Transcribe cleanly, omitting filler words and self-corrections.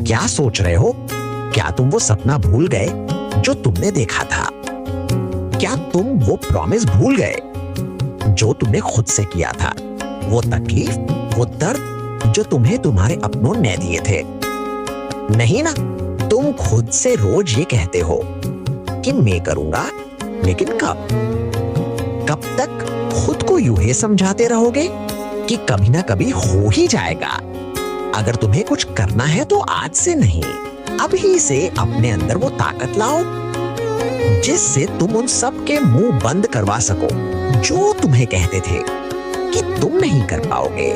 क्या सोच रहे हो? क्या तुम वो सपना भूल गए जो तुमने देखा था? क्या तुम वो प्रॉमिस भूल गए जो तुमने खुद से किया था? वो तकलीफ, वो दर्द जो तुम्हें तुम्हारे अपनों ने दिए थे? नहीं ना। तुम खुद से रोज ये कहते हो कि मैं करूंगा, लेकिन कब? कब तक खुद को यूं ही समझाते रहोगे कि कभी ना कभी हो ही जाएगा? अगर तुम्हें कुछ करना है तो आज से नहीं, अभी से अपने अंदर वो ताकत लाओ जिससे तुम उन सब के मुंह बंद करवा सको जो तुम्हें कहते थे कि तुम नहीं कर पाओगे।